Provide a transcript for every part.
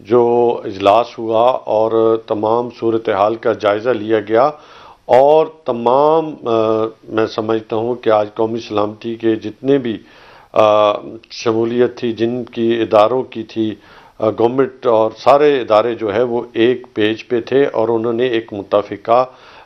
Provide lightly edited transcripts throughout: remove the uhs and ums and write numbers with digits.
جو اجلاس ہوا اور تمام صورتحال کا جائزہ لیا گیا، اور تمام میں سمجھتا ہوں کہ آج قومی سلامتی کے جتنے بھی شمولیت تھی، جن کی اداروں کی تھی، گورنمنٹ اور سارے ادارے جو ہے وہ ایک پیج پہ تھے اور انہوں نے ایک متفقہ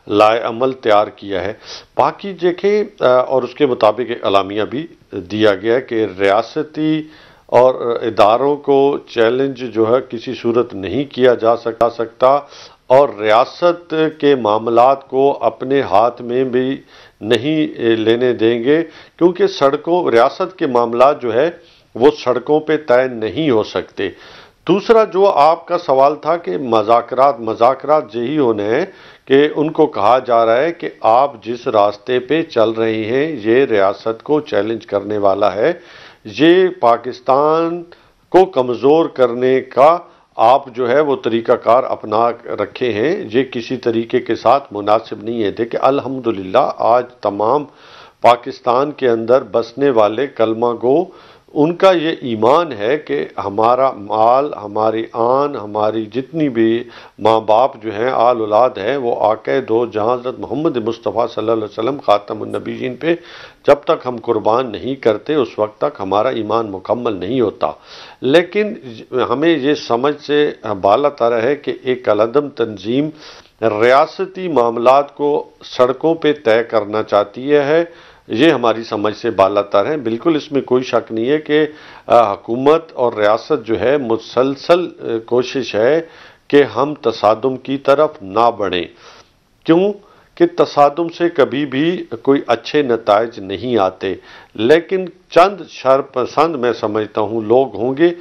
لائے عمل تیار کیا ہے۔ باقی دیکھیں اور اس کے مطابق ایک اعلامیہ بھی دیا گیا کہ ریاستی اور اداروں کو چیلنج جو ہے کسی صورت نہیں کیا جا سکتا، اور ریاست کے معاملات کو اپنے ہاتھ میں بھی نہیں لینے دیں گے، کیونکہ ریاست کے معاملات جو ہے وہ سڑکوں پہ طے نہیں ہو سکتے۔ دوسرا جو آپ کا سوال تھا کہ مذاکرات یہی ہونے ہیں کہ ان کو کہا جا رہا ہے کہ آپ جس راستے پہ چل رہے ہیں یہ ریاست کو چیلنج کرنے والا ہے، یہ پاکستان کو کمزور کرنے کا آپ جو ہے وہ طریقہ کار اپنا رکھے ہیں، یہ کسی طریقے کے ساتھ مناسب نہیں ہے۔ دیکھیں الحمدللہ آج تمام پاکستان کے اندر بسنے والے کلمہ گو، ان کا یہ ایمان ہے کہ ہمارا مال، ہماری آن، ہماری جتنی بھی ماں باپ جو ہیں، آل اولاد ہیں، وہ آقا دو جہاں حضرت محمد مصطفیٰ صلی اللہ علیہ وسلم خاتم النبیین پہ جب تک ہم قربان نہیں کرتے اس وقت تک ہمارا ایمان مکمل نہیں ہوتا۔ لیکن ہمیں یہ سمجھ سے بالا تر ہے کہ ایک العدم تنظیم ریاستی معاملات کو سڑکوں پہ طے کرنا چاہتی ہے، یہ ہماری سمجھ سے بالا تر ہے۔ بالکل اس میں کوئی شک نہیں ہے کہ حکومت اور ریاست جو ہے مسلسل کوشش ہے کہ ہم تصادم کی طرف نہ بڑھیں، کیوں کہ تصادم سے کبھی بھی کوئی اچھے نتائج نہیں آتے، لیکن چند شرپسند میں سمجھتا ہوں لوگ ہوں گے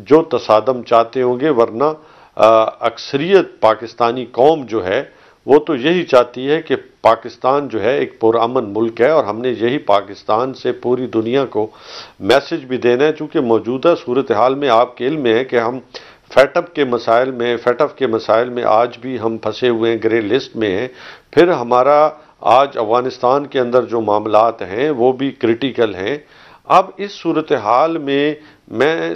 جو تصادم چاہتے ہوں گے، ورنہ اکثریت پاکستانی قوم جو ہے وہ تو یہی چاہتی ہے کہ پاکستان جو ہے ایک پرامن ملک ہے، اور ہم نے یہی پاکستان سے پوری دنیا کو میسج بھی دینا ہے، چونکہ موجودہ صورتحال میں آپ کے علم میں ہے کہ ہم فیٹ اپ کے مسائل میں آج بھی ہم پھنسے ہوئے ہیں، گرے لسٹ میں ہیں۔ پھر ہمارا آج افغانستان کے اندر جو معاملات ہیں وہ بھی کریٹیکل ہیں۔ اب اس صورتحال میں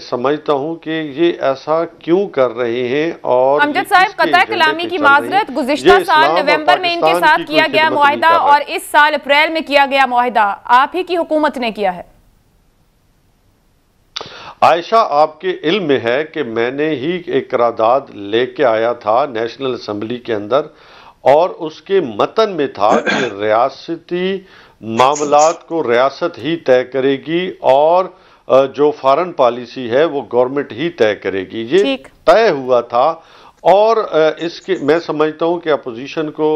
سمجھتا ہوں کہ یہ ایسا کیوں کر رہے ہیں، اور امجد صاحب قطع کلامی کی معذرت، گزشتہ سال نومبر میں ان کے ساتھ کیا گیا معاہدہ اور اس سال اپریل میں کیا گیا معاہدہ آپ ہی کی حکومت نے کیا ہے؟ عائشہ آپ کے علم میں ہے کہ میں نے ہی ایک قرارداد لے کے آیا تھا نیشنل اسمبلی کے اندر، اور اس کے متن میں تھا کہ ریاستی معاملات کو ریاست ہی طے کرے گی، اور جو فارن پالیسی ہے وہ گورنمنٹ ہی طے کرے گی، یہ طے ہوا تھا۔ اور اس کے میں سمجھتا ہوں کہ اپوزیشن کو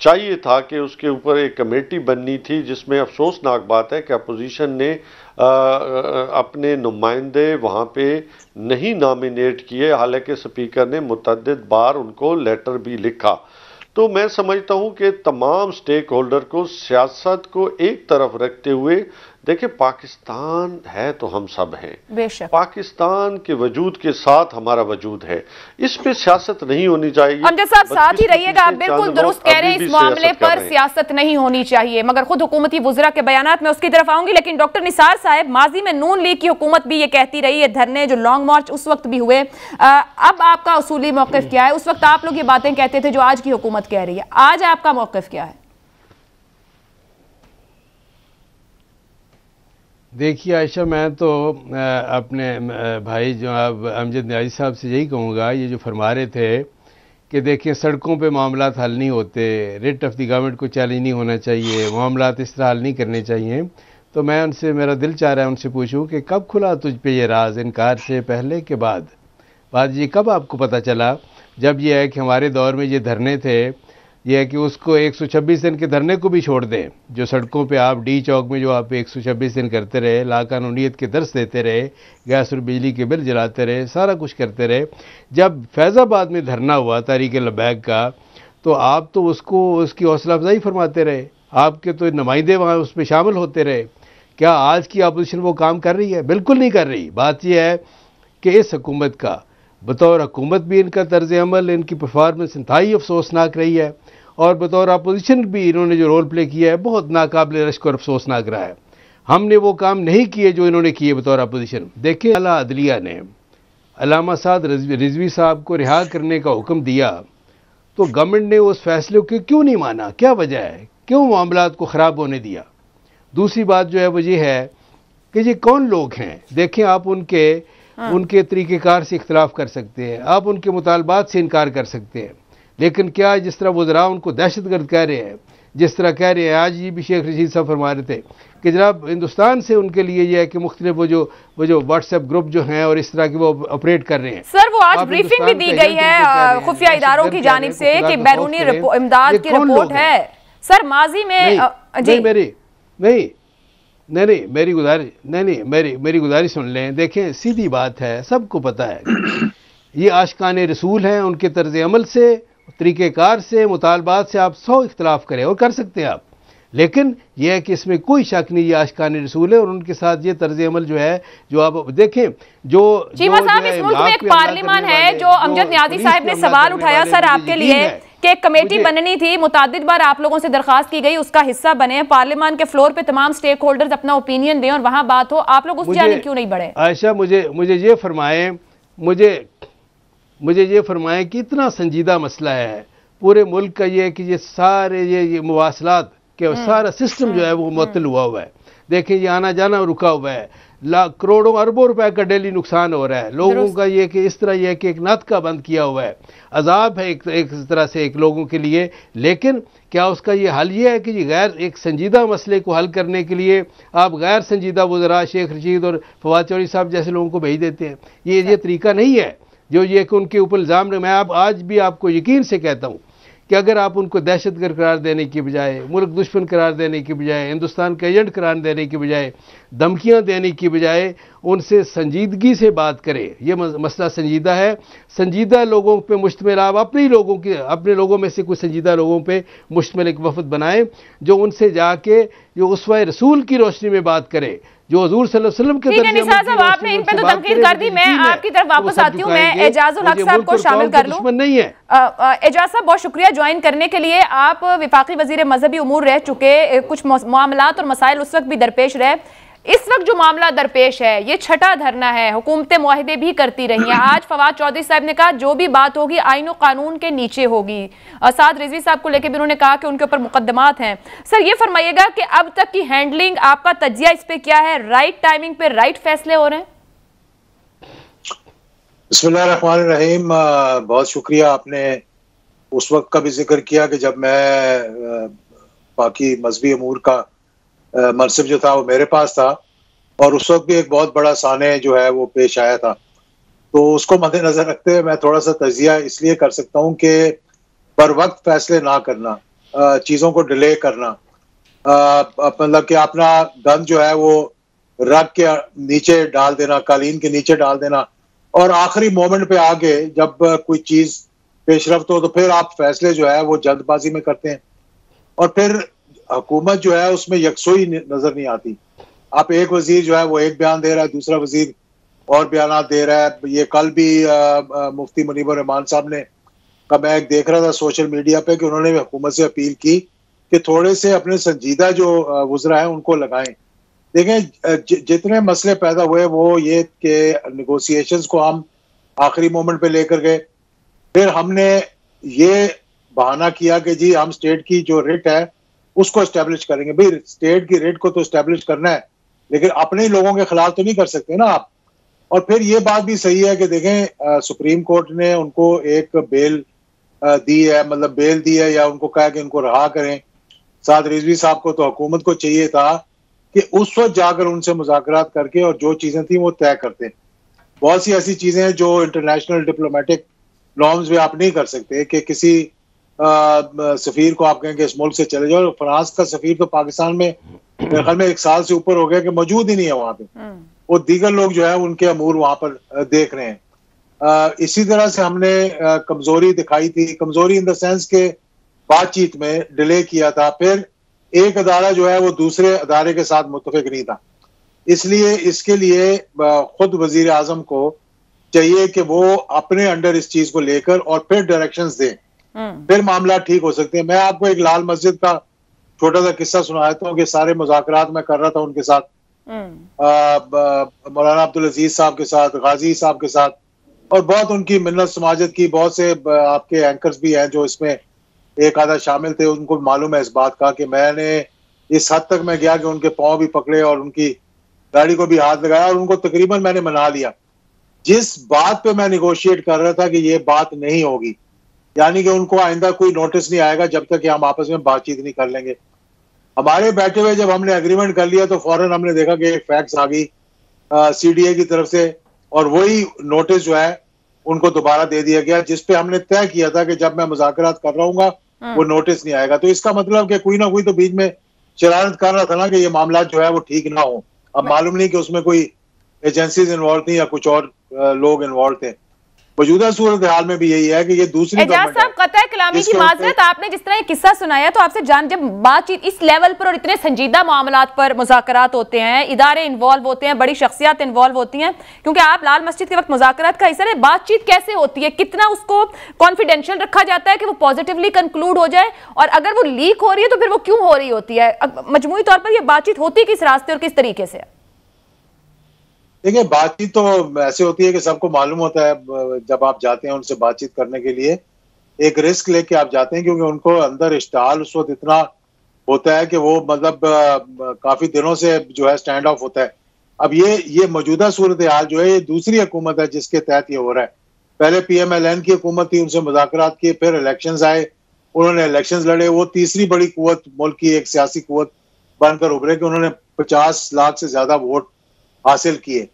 چاہیے تھا کہ اس کے اوپر ایک کمیٹی بننی تھی، جس میں افسوسناک بات ہے کہ اپوزیشن نے اپنے نمائندے وہاں پہ نہیں نامینیٹ کیے، حالانکہ سپیکر نے متعدد بار ان کو لیٹر بھی لکھا۔ تو میں سمجھتا ہوں کہ تمام سٹیک ہولڈر کو، سیاست کو ایک طرف رکھتے ہوئے، دیکھیں پاکستان ہے تو ہم سب ہیں، بے شک پاکستان کے وجود کے ساتھ ہمارا وجود ہے، اس پہ سیاست نہیں ہونی چاہیے۔ امجد صاحب ساتھ ہی رہیے گا، آپ بالکل درست کہہ رہے ہیں، اس معاملے پر سیاست نہیں ہونی چاہیے، مگر خود حکومتی وزراء کے بیانات میں اس کی طرف آؤں گی۔ لیکن ڈاکٹر نثار صاحب، ماضی میں نون لیگ کی حکومت بھی یہ کہتی رہی ہے، دھرنے جو لانگ مارچ اس وقت بھی ہوئے، اب آپ کا اصولی موقف کیا ہے؟ اس وقت آپ لوگ یہ باتیں کہتے تھے جو آج کی حکومت کہہ رہی ہے، آج آپ کا موقف کیا ہے؟ دیکھیے عائشہ، میں تو اپنے بھائی جناب امجد نیازی صاحب سے یہی کہوں گا، یہ جو فرما رہے تھے کہ دیکھیں سڑکوں پہ معاملات حل نہیں ہوتے، ریٹ آف دی گورنمنٹ کو چیلنج نہیں ہونا چاہیے، معاملات اس طرح حل نہیں کرنے چاہیے، تو میں ان سے، میرا دل چاہ رہا ہے ان سے پوچھوں کہ کب کھلا تجھ پہ یہ راز، انکار سے پہلے کے بعد؟ بات یہ کب آپ کو پتہ چلا؟ جب یہ ہے کہ ہمارے دور میں یہ دھرنے تھے، یہ ہے کہ اس کو 126 دن کے دھرنے کو بھی چھوڑ دیں، جو سڑکوں پہ آپ ڈی چوک میں جو آپ 126 دن کرتے رہے، لاقانونیت کے درس دیتے رہے، گیس اور بجلی کے بل جلاتے رہے، سارا کچھ کرتے رہے۔ جب فیض آباد میں دھرنا ہوا تحریک لبیک کا، تو آپ تو اس کی حوصلہ افزائی فرماتے رہے، آپ کے تو نمائندے وہاں اس میں شامل ہوتے رہے۔ کیا آج کی اپوزیشن وہ کام کر رہی ہے؟ بالکل نہیں کر رہی۔ بات یہ ہے کہ اس حکومت کا بطور حکومت بھی ان کا طرز عمل، ان کی پرفارمنس انتہائی افسوسناک رہی ہے، اور بطور اپوزیشن بھی انہوں نے جو رول پلے کیا ہے بہت ناقابل رشک اور افسوسناک رہا ہے۔ ہم نے وہ کام نہیں کیے جو انہوں نے کیے بطور اپوزیشن۔ دیکھیں اعلیٰ عدلیہ نے علامہ سعد رضوی صاحب کو رہا کرنے کا حکم دیا تو گورنمنٹ نے اس فیصلے کو کیوں نہیں مانا؟ کیا وجہ ہے؟ کیوں معاملات کو خراب ہونے دیا؟ دوسری بات جو ہے وہ یہ ہے کہ یہ کون لوگ ہیں؟ دیکھیں آپ ان کے طریقہ کار سے اختلاف کر سکتے ہیں، آپ ان کے مطالبات سے انکار کر سکتے ہیں، لیکن کیا جس طرح وزراء ان کو دہشت گرد کہہ رہے ہیں، جس طرح کہہ رہے ہیں، آج یہ بھی شیخ رشید صاحب فرما رہے تھے کہ جناب ہندوستان سے ان کے لیے یہ ہے کہ مختلف وہ جو واٹس ایپ گروپ جو ہیں اور اس طرح کی وہ آپریٹ کر رہے ہیں۔ سر وہ آج بریفنگ بھی دی گئی ہے خفیہ اداروں کی جانب سے کہ بیرونی امداد کی رپورٹ ہے۔ سر ماضی میں میری گزارش سن لیں۔ دیکھیں سیدھی بات ہے، سب کو پتہ ہے یہ عاشقان رسول ہیں، ان کے طرز عمل سے، طریقہ کار سے، مطالبات سے آپ 100 اختلاف کریں اور کر سکتے ہیں آپ، لیکن یہ ہے کہ اس میں کوئی شک نہیں یہ عاشقان رسول ہے اور ان کے ساتھ یہ طرز عمل جو ہے جو آپ دیکھیں جو چیمہ صاحب اس ملک میں ایک پارلیمان ہے جو امجد نیازی صاحب نے سوال اٹھایا سر آپ کے لیے کہ ایک کمیٹی بننی تھی، متعدد بار آپ لوگوں سے درخواست کی گئی اس کا حصہ بنے، پارلیمان کے فلور پہ تمام سٹیک ہولڈرز اپنا اوپینین دیں اور وہاں بات ہو، آپ لوگ اس جانب کیوں نہیں بڑھے؟ عائشہ مجھے یہ فرمائیں کہ اتنا سنجیدہ مسئلہ ہے پورے ملک کا، یہ ہے کہ یہ سارے یہ مواصلات کہ سارا سسٹم جو ہے وہ معطل ہوا ہے، دیکھیں یہ آنا جانا رکا ہوا ہے، کروڑوں اربوں روپے کا ڈیلی نقصان ہو رہا ہے لوگوں کا، یہ کہ اس طرح یہ ہے کہ ایک ناطقہ بند کیا ہوا ہے، عذاب ہے ایک طرح سے ایک لوگوں کے لیے، لیکن کیا اس کا یہ حل یہ ہے کہ یہ ایک سنجیدہ مسئلے کو حل کرنے کے لیے آپ غیر سنجیدہ وزراء شیخ رشید اور فواد چودھری صاحب جیسے لوگوں کو بھیج دیتے ہیں؟ یہ طریقہ نہیں ہے جو یہ کہ ان کے اوپر الزام میں آج بھی آپ کو یقین سے کہتا ہوں کہ اگر آپ ان کو دہشت گرد قرار دینے کی بجائے، ملک دشمن قرار دینے کی بجائے، ہندوستان کا ایجنٹ قرار دینے کی بجائے، دھمکیاں دینے کی بجائے ان سے سنجیدگی سے بات کریں، یہ مسئلہ سنجیدہ ہے، سنجیدہ لوگوں پہ مشتمل، آپ اپنے لوگوں میں سے کچھ سنجیدہ لوگوں پہ مشتمل ایک وفد بنائیں جو ان سے جا کے جو اسوہ رسول کی روشنی میں بات کرے، جو حضور صلی اللہ علیہ وسلم کے ٹھیک ہے نثار صاحب آپ نے ان پہ تو تنقید کر دی، میں آپ کی طرف واپس آتی ہوں، میں اعجاز الحق صاحب کو شامل کر لوں۔ اعجاز صاحب بہت شکریہ جوائن کرنے کے لیے، آپ وفاقی وزیر مذہبی امور رہ چکے، کچھ معاملات اور مسائل اس وقت بھی درپیش رہے، اس وقت جو معاملہ درپیش ہے یہ چھٹا دھرنا ہے، حکومتیں معاہدے بھی کرتی رہی ہیں، آج فواد چودھری صاحب نے کہا جو بھی بات ہوگی آئین و قانون کے نیچے ہوگی، سعد رضوی صاحب کو لے کے بھی انہوں نے کہا کہ ان کے اوپر مقدمات ہیں۔ سر یہ فرمائیے گا کہ اب تک کی ہینڈلنگ آپ کا تجزیہ اس پہ کیا ہے؟ رائٹ ٹائمنگ پہ رائٹ فیصلے ہو رہے ہیں؟ بسم اللہ الرحمن الرحیم، بہت شکریہ، آپ نے اس وقت کا بھی ذکر کیا کہ جب میں باقی مذہبی امور کا منصب جو تھا وہ میرے پاس تھا اور اس وقت بھی ایک بہت بڑا سانحہ جو ہے وہ پیش آیا تھا، تو اس کو مد نظر رکھتے ہوئے میں تھوڑا سا تجزیہ اس لیے کر سکتا ہوں کہ پر وقت فیصلے نہ کرنا، چیزوں کو ڈیلے کرنا، مطلب کہ اپنا گن جو ہے وہ رگ کے نیچے ڈال دینا، قالین کے نیچے ڈال دینا اور آخری مومنٹ پہ آگے جب کوئی چیز پیش رفت ہو تو پھر آپ فیصلے جو ہے وہ جلد بازی میں کرتے ہیں اور پھر حکومت جو ہے اس میں یکسوئی نظر نہیں آتی، آپ ایک وزیر جو ہے وہ ایک بیان دے رہا ہے، دوسرا وزیر اور بیانات دے رہا ہے۔ یہ کل بھی مفتی منیب الرحمان صاحب نے کا میں ایک دیکھ رہا تھا سوشل میڈیا پہ کہ انہوں نے حکومت سے اپیل کی کہ تھوڑے سے اپنے سنجیدہ جو وزراء ہیں ان کو لگائیں۔ دیکھیں جتنے مسئلے پیدا ہوئے وہ یہ کہ نیگوسیشنز کو ہم آخری مومنٹ پہ لے کر گئے، پھر ہم نے یہ بہانہ کیا کہ جی ہم اسٹیٹ کی جو ریٹ ہے اس کو اسٹیبلش کریں گے۔ بھئی اسٹیٹ کی ریٹ کو تو اسٹیبلش کرنا ہے لیکن اپنے ہی لوگوں کے خلاف تو نہیں کر سکتے نا آپ۔ اور پھر یہ بات بھی صحیح ہے کہ دیکھیں سپریم کورٹ نے ان کو ایک بیل دی ہے، مطلب بیل دی ہے یا ان کو کہا کہ ان کو رہا کریں۔ سعد رضوی صاحب کو تو حکومت کو چاہیے تھا کہ اس وقت جا کر ان سے مذاکرات کر کے اور جو چیزیں تھیں وہ طے کرتے۔ بہت سی ایسی چیزیں ہیں جو انٹرنیشنل ڈپلومیٹک نارمز میں آپ نہیں کر سکتے کہ کسی سفیر کو آپ کہیں کہ اس ملک سے چلے جاؤ۔ فرانس کا سفیر تو پاکستان میں میرے خیال میں 1 سال سے اوپر ہو گیا کہ موجود ہی نہیں ہے وہاں پہ، وہ دیگر لوگ جو ہے ان کے امور وہاں پر دیکھ رہے ہیں۔ اسی طرح سے ہم نے کمزوری دکھائی تھی، کمزوری ان دا سینس کہ بات چیت میں ڈیلے کیا تھا، پھر ایک ادارہ جو ہے وہ دوسرے ادارے کے ساتھ متفق نہیں تھا، اس لیے اس کے لیے خود وزیر اعظم کو چاہیے کہ وہ اپنے انڈر اس چیز کو لے کر اور پھر ڈائریکشنز دیں، پھر معاملات ٹھیک ہو سکتے ہیں۔ میں آپ کو ایک لال مسجد کا چھوٹا سا قصہ سناتا ہوں کہ سارے مذاکرات میں کر رہا تھا ان کے ساتھ، مولانا عبدالعزیز صاحب کے ساتھ، غازی صاحب کے ساتھ، اور بہت ان کی منت سماجت کی. بہت سے آپ کے اینکرز بھی ہیں جو اس میں ایک آدھا شامل تھے, ان کو معلوم ہے اس بات کا کہ میں نے اس حد تک میں گیا کہ ان کے پاؤں بھی پکڑے اور ان کی گاڑی کو بھی ہاتھ لگایا اور ان کو تقریباً میں نے منا لیا. جس بات پہ میں نیگوشیٹ کر رہا تھا کہ یہ بات نہیں ہوگی, یعنی کہ ان کو آئندہ کوئی نوٹس نہیں آئے گا جب تک کہ ہم آپس میں بات چیت نہیں کر لیں گے. ہمارے بیٹھے ہوئے جب ہم نے اگریمنٹ کر لیا تو فوراً ہم نے دیکھا کہ ایک فیکس آ گئی CDA کی طرف سے, اور وہی نوٹس جو ہے ان کو دوبارہ دے دیا گیا, جس پہ ہم نے طے کیا تھا کہ جب میں مذاکرات کر رہا ہوں گا وہ نوٹس نہیں آئے گا. تو اس کا مطلب کہ کوئی نہ کوئی تو بیچ میں شرارت کر رہا تھا نا کہ یہ معاملات جو ہے وہ ٹھیک نہ ہو. اب معلوم نہیں کہ اس میں کوئی ایجنسیز انوالو تھیں یا کچھ اور لوگ انوالو تھے. موجودہ صورتحال میں بھی یہی ہے کہ یہ دوسری اعجاز صاحب قطع کلامی کی معذرت, آپ نے جس طرح یہ قصہ سنایا تو آپ سے جب بات چیت اس لیول پر اور اتنے سنجیدہ معاملات پر مذاکرات ہوتے ہیں, ادارے انوالو ہوتے ہیں, بڑی شخصیات انوالو ہوتی ہیں, کیونکہ آپ لال مسجد کے وقت مذاکرات کا حصہ رہے, بات چیت کیسے ہوتی ہے, کتنا اس کو کانفیڈینشیل رکھا جاتا ہے کہ وہ پازیٹیولی کنکلوڈ ہو جائے, اور اگر وہ لیک ہو رہی ہے تو پھر وہ کیوں ہو رہی ہوتی ہے, مجموعی طور پر یہ بات چیت ہوتی کس راستے اور کس طریقے سے؟ دیکھیں بات چیت تو ایسے ہوتی ہے کہ سب کو معلوم ہوتا ہے جب آپ جاتے ہیں ان سے بات چیت کرنے کے لیے, ایک رسک لے کے آپ جاتے ہیں کیونکہ ان کو اندر اشتعال اس وقت اتنا ہوتا ہے کہ وہ مطلب کافی دنوں سے جو ہے سٹینڈ آف ہوتا ہے. اب یہ موجودہ صورتحال جو ہے یہ دوسری حکومت ہے جس کے تحت یہ ہو رہا ہے. پہلے PMLN کی حکومت تھی, ان سے مذاکرات کیے, پھر الیکشنز آئے, انہوں نے الیکشنز لڑے, وہ تیسری بڑی قوت ملک کی ایک سیاسی قوت بن کر ابھرے کہ انہوں نے 50 لاکھ سے زیادہ ووٹ حاصل کیے.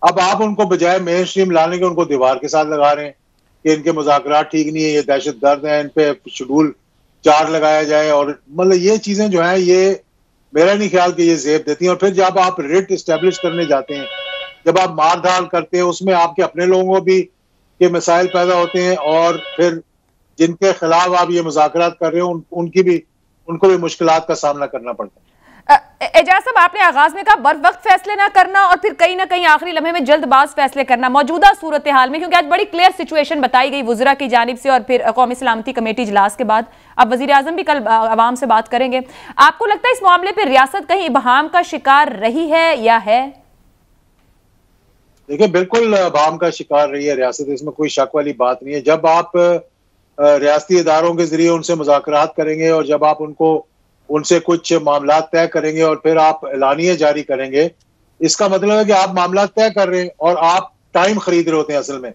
اب آپ ان کو بجائے مین سٹریم لانے کے ان کو دیوار کے ساتھ لگا رہے ہیں کہ ان کے مذاکرات ٹھیک نہیں ہے, یہ دہشت گرد ہیں, ان پہ شیڈول 4 لگایا جائے, اور مطلب یہ چیزیں جو ہیں یہ میرا نہیں خیال کہ یہ زیب دیتی ہیں. اور پھر جب آپ ریٹ اسٹیبلش کرنے جاتے ہیں, جب آپ مار دھاڑ کرتے ہیں, اس میں آپ کے اپنے لوگوں کو بھی یہ مسائل پیدا ہوتے ہیں, اور پھر جن کے خلاف آپ یہ مذاکرات کر رہے ہیں ان کو بھی مشکلات کا سامنا کرنا پڑتا ہے. اعجاز صاحب, آپ نے آغاز میں کہا بر وقت فیصلے نہ کرنا اور پھر کہیں نہ کہیں آخری لمحے میں جلد باز فیصلے کرنا. موجودہ صورتحال میں, کیونکہ آج بڑی کلیئر سچویشن بتائی گئی وزراء کی جانب سے اور پھر قومی سلامتی کمیٹی اجلاس کے بعد, اب وزیر اعظم بھی کل عوام سے بات کریں گے, آپ کو لگتا ہے اس معاملے پہ ریاست کہیں ابہام کا شکار رہی ہے یا ہے؟ دیکھیں بالکل ابہام کا شکار رہی ہے ریاست, اس میں کوئی شک والی بات نہیں ہے. جب آپ ریاستی اداروں کے ذریعے ان سے مذاکرات کریں گے اور جب آپ ان سے کچھ معاملات طے کریں گے اور پھر آپ اعلانیہ جاری کریں گے, اس کا مطلب ہے کہ آپ معاملات طے کر رہے ہیں اور آپ ٹائم خرید رہے ہوتے ہیں. اصل میں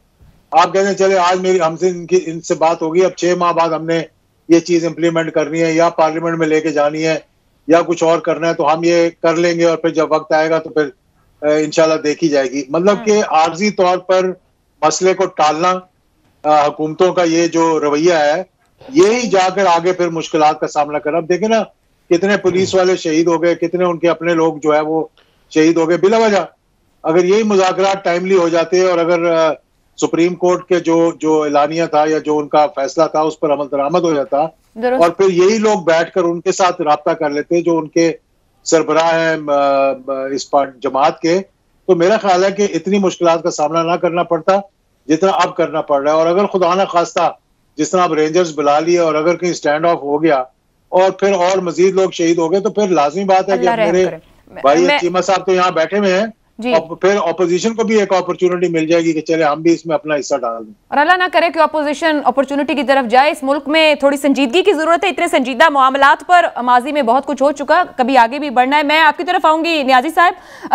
آپ کہتے ہیں چلے آج ہم سے ان سے بات ہوگی, اب 6 ماہ بعد ہم نے یہ چیز امپلیمنٹ کرنی ہے یا پارلیمنٹ میں لے کے جانی ہے یا کچھ اور کرنا ہے, تو ہم یہ کر لیں گے اور پھر جب وقت آئے گا تو پھر انشاءاللہ دیکھی جائے گی. مطلب کہ عارضی طور پر مسئلے کو ٹالنا حکومتوں کا یہ جو رویہ ہے, یہی جا کر آگے پھر مشکلات کا سامنا کرنا. اب دیکھیں نا کتنے پولیس والے شہید ہو گئے, کتنے ان کے اپنے لوگ جو ہے وہ شہید ہو گئے بلا وجہ. اگر یہی مذاکرات ٹائملی ہو جاتے اور اگر سپریم کورٹ کے جو اعلانیہ تھا یا جو ان کا فیصلہ تھا اس پر عمل درآمد ہو جاتا اور پھر یہی لوگ بیٹھ کر ان کے ساتھ رابطہ کر لیتے جو ان کے سربراہ ہیں اس جماعت کے, تو میرا خیال ہے کہ اتنی مشکلات کا سامنا نہ کرنا پڑتا جتنا اب کرنا پڑ رہا ہے. اور اگر خدا نہ خواستہ جس طرح اب رینجرز بلا لیے اور اگر کہیں سٹینڈ آف ہو گیا اور پھر اور مزید لوگ شہید ہو گئے تو پھر لازمی بات ہے کہ میرے بھائی چیمہ صاحب تو یہاں بیٹھے ہوئے ہیں, اور پھر اپوزیشن کو بھی ایک اپرچونٹی مل جائے گی کہ چلے ہم بھی اس میں اپنا حصہ ڈال دیں. اور اللہ نہ کرے کہ اپوزیشن اپرچونٹی کی طرف جائے. اس ملک میں تھوڑی سنجیدگی کی ضرورت ہے, اتنے سنجیدہ معاملات پر ماضی میں بہت کچھ ہو چکا, کبھی آگے بھی بڑھنا ہے. میں آپ کی طرف آؤں گی نیازی صاحب,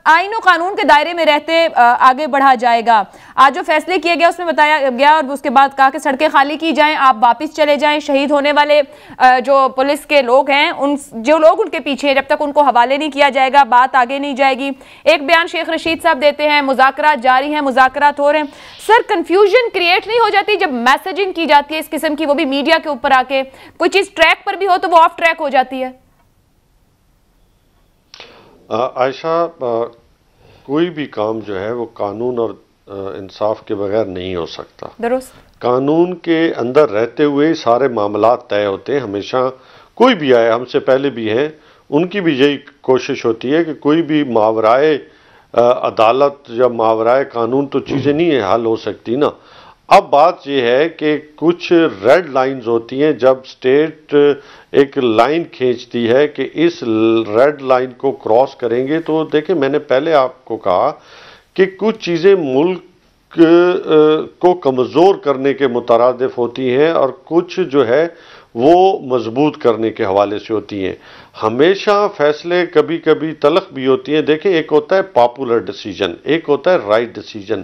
آئین و قانون کے دائرے میں رہتے آگے بڑھا جائے گا. آج جو فیصلے کیے گئے اس میں بتایا گیا اور اس کے بعد کہا کہ سڑکیں خالی کی جائیں, آپ واپس چلے جائیں, شہید ہونے والے جو پولیس کے لوگ ہیں جو لوگ ان کے پیچھے ہیں جب تک ان کو حوالے نہیں کیا جائے گا بات آگے نہیں جائے گی. ایک بیان شیخ رشید صاحب دیتے ہیں, مذاکرات جاری ہیں, مذاکرات ہو رہے ہیں. سر کنفیوژن کریٹ نہیں ہو جاتی جب میسیجنگ کی جاتی ہے اس قسم کی, وہ بھی میڈیا کے اوپر آ کے, کوئی چیز ٹریک پر بھی ہو تو وہ آف ٹریک ہو جاتی ہے؟ عائشہ, کوئی بھی کام جو ہے وہ قانون اور انصاف کے بغیر نہیں ہو سکتا. درست. قانون کے اندر رہتے ہوئے سارے معاملات طے ہوتے ہیں ہمیشہ. کوئی بھی آئے, ہم سے پہلے بھی ہیں, ان کی بھی یہی کوشش ہوتی ہے کہ کوئی بھی ماورائے عدالت یا ماورائے قانون تو چیزیں نہیں حل ہو سکتی نا. اب بات یہ ہے کہ کچھ ریڈ لائنز ہوتی ہیں جب سٹیٹ ایک لائن کھینچتی ہے کہ اس ریڈ لائن کو کراس کریں گے. تو دیکھیں میں نے پہلے آپ کو کہا کہ کچھ چیزیں ملک کو کمزور کرنے کے مترادف ہوتی ہیں اور کچھ جو ہے وہ مضبوط کرنے کے حوالے سے ہوتی ہیں. ہمیشہ فیصلے کبھی کبھی تلخ بھی ہوتی ہیں. دیکھیں ایک ہوتا ہے پاپولر ڈیسیجن، ایک ہوتا ہے رائٹ ڈیسیجن.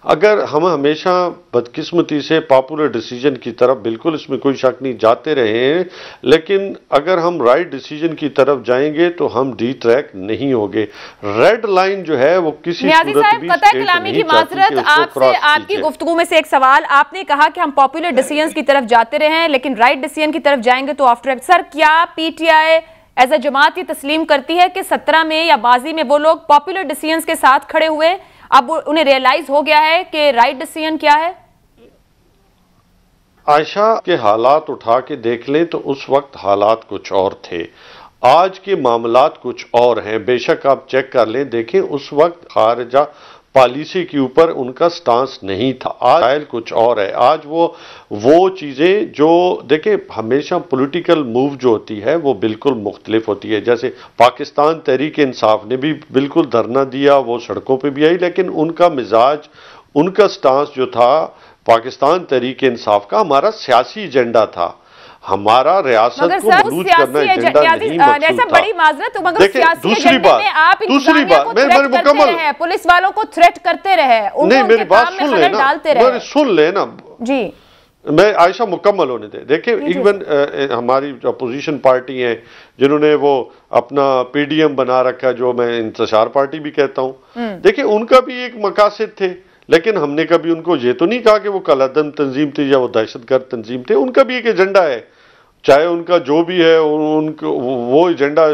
اگر ہم ہمیشہ بدقسمتی سے پاپولر ڈیسیجن کی طرف، بالکل اس میں کوئی شک نہیں، جاتے رہے ہیں، لیکن اگر ہم رائٹ ڈیسیجن کی طرف جائیں گے تو ہم ڈی ٹریک نہیں ہوگے. ریڈ لائن جو ہے وہ کسی صورت بھی قطع کلامی کی معذرت، آپ کی گفتگو میں سے ایک سوال، آپ نے کہا کہ ہم پاپولر ڈیسیجنز کی طرف جاتے رہے ہیں لیکن رائٹ ڈیسیجن کی طرف جائیں گے تو آفٹر سر کیا P T I as a جماعت یہ تسلیم کرتی ہے کہ 17 میں یا بازی میں وہ لوگ پاپولر ڈیسیجنز کے ساتھ کھڑے ہوئے، اب انہیں ریئلائز ہو گیا ہے کہ رائٹ ڈیسیجن کیا ہے؟ عائشہ کے حالات اٹھا کے دیکھ لیں تو اس وقت حالات کچھ اور تھے، آج کے معاملات کچھ اور ہیں. بے شک آپ چیک کر لیں، دیکھیں اس وقت خارجہ پالیسی کے اوپر ان کا سٹانس نہیں تھا، آج کچھ اور ہے. آج وہ چیزیں جو دیکھیں ہمیشہ پولیٹیکل موو جو ہوتی ہے وہ بالکل مختلف ہوتی ہے. جیسے پاکستان تحریک انصاف نے بھی بالکل دھرنا دیا، وہ سڑکوں پہ بھی آئی، لیکن ان کا مزاج، ان کا سٹانس جو تھا پاکستان تحریک انصاف کا ہمارا سیاسی ایجنڈا تھا، ہمارا ریاست کو ملوث کرنا ایجنڈا نہیں مقصود تھا. بڑی معذرت، مگر سیاسی ایجنڈے میں آپ انتظامیہ کو تھریٹ کرتے رہے، پولیس والوں کو تھریٹ کرتے رہے، نہیں میری بات سن لیں نا، سن لیں نا جی، میں عائشہ مکمل ہونے دیں. دیکھیں ایون ہماری جو اپوزیشن پارٹی ہیں جنہوں نے وہ اپنا پی ڈی ایم بنا رکھا جو میں انتشار پارٹی بھی کہتا ہوں، دیکھیں ان کا بھی ایک مقاصد تھے، لیکن ہم نے کبھی ان کو یہ تو نہیں کہا کہ وہ کالعدم تنظیم تھی یا وہ دہشت گرد تنظیم تھے. ان کا بھی ایک ایجنڈا ہے، چاہے ان کا جو بھی ہے وہ ایجنڈا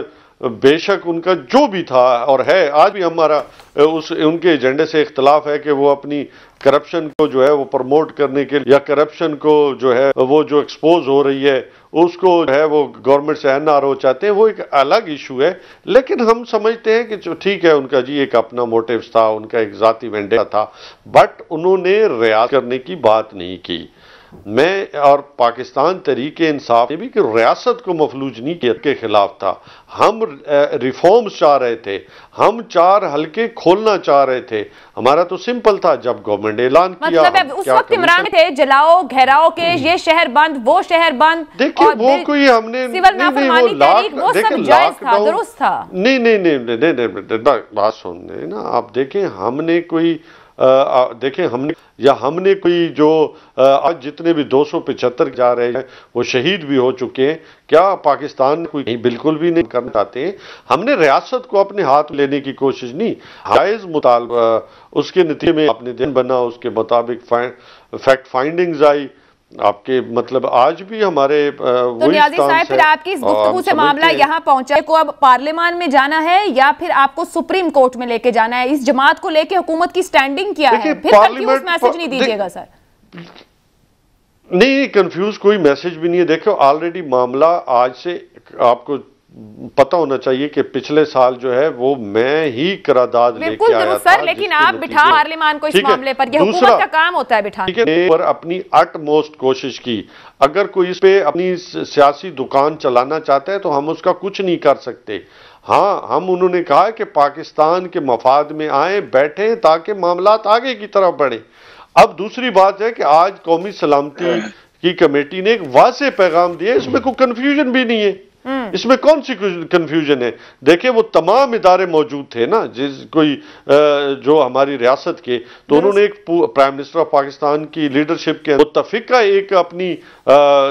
بے شک ان کا جو بھی تھا اور ہے، آج بھی ہمارا ان کے ایجنڈے سے اختلاف ہے کہ وہ اپنی کرپشن کو جو ہے وہ پروموٹ کرنے کے یا کرپشن کو جو ہے وہ جو ایکسپوز ہو رہی ہے اس کو جو ہے وہ گورنمنٹ سے این آر او چاہتے ہیں، وہ ایک الگ ایشو ہے. لیکن ہم سمجھتے ہیں کہ جو ٹھیک ہے ان کا جی ایک اپنا موٹیوز تھا، ان کا ایک ذاتی وینڈیٹا تھا، بٹ انہوں نے ریاست کرنے کی بات نہیں کی. میں اور پاکستان تحریک انصاف نے بھی کہ ریاست کو مفلوج نہیں کیا کے خلاف تھا. ہم ریفارمز چاہ رہے تھے، ہم 4 حلقے کھولنا چاہ رہے تھے. ہمارا تو سمپل تھا، جب گورنمنٹ اعلان کیا مطلب اس وقت عمران تھے جلاؤ گھیراؤ کے یہ شہر بند وہ شہر بند، دیکھیں وہ کوئی ہم نے سول نافرمانی تحریک وہ سب جائز تھا، درست تھا. نہیں بات سننے نا آپ، دیکھیں ہم نے کوئی دیکھیں ہم نے کوئی جو آج جتنے بھی 275 جا رہے ہیں وہ شہید بھی ہو چکے ہیں، کیا پاکستان کوئی بالکل بھی نہیں کرنا چاہتے ہیں. ہم نے ریاست کو اپنے ہاتھ لینے کی کوشش نہیں، جائز مطالبہ اس کے نتیجے میں اپنے دن بنا، اس کے مطابق فیکٹ فائنڈنگز آئی. آپ کے مطلب آج بھی ہمارے تو نیازی صاحب پھر آپ کی اس گفتگو سے معاملہ یہاں پہنچا کو اب پارلیمان میں جانا ہے یا پھر آپ کو سپریم کورٹ میں لے کے جانا ہے؟ اس جماعت کو لے کے حکومت کی سٹینڈنگ کیا ہے؟ پھر کنفیوز میسج نہیں دیجیے گا سر. نہیں کنفیوز کوئی میسج بھی نہیں ہے. دیکھو آلریڈی معاملہ آج سے آپ کو پتہ ہونا چاہیے کہ پچھلے سال جو ہے وہ میں ہی قرارداد لے کے آیا تھا، لیکن آپ بٹھا پارلیمان کو اس معاملے پر، یہ حکومت کا کام ہوتا ہے بٹھانا پر اپنی اٹ موسٹ کوشش کی. اگر کوئی اس پہ اپنی سیاسی دکان چلانا چاہتا ہے تو ہم اس کا کچھ نہیں کر سکتے. ہاں ہم انہوں نے کہا کہ پاکستان کے مفاد میں آئیں بیٹھیں تاکہ معاملات آگے کی طرف بڑھیں. اب دوسری بات ہے کہ آج قومی سلامتی کی کمیٹی نے ایک واضح پیغام دیا، اس میں کوئی کنفیوژن بھی نہیں ہے. اس میں کون سی کنفیوژن ہے؟ دیکھیں وہ تمام ادارے موجود تھے نا جو ہماری ریاست کے، تو انہوں نے ایک پرائم منسٹر آف پاکستان کی لیڈرشپ کے متفقہ ایک اپنی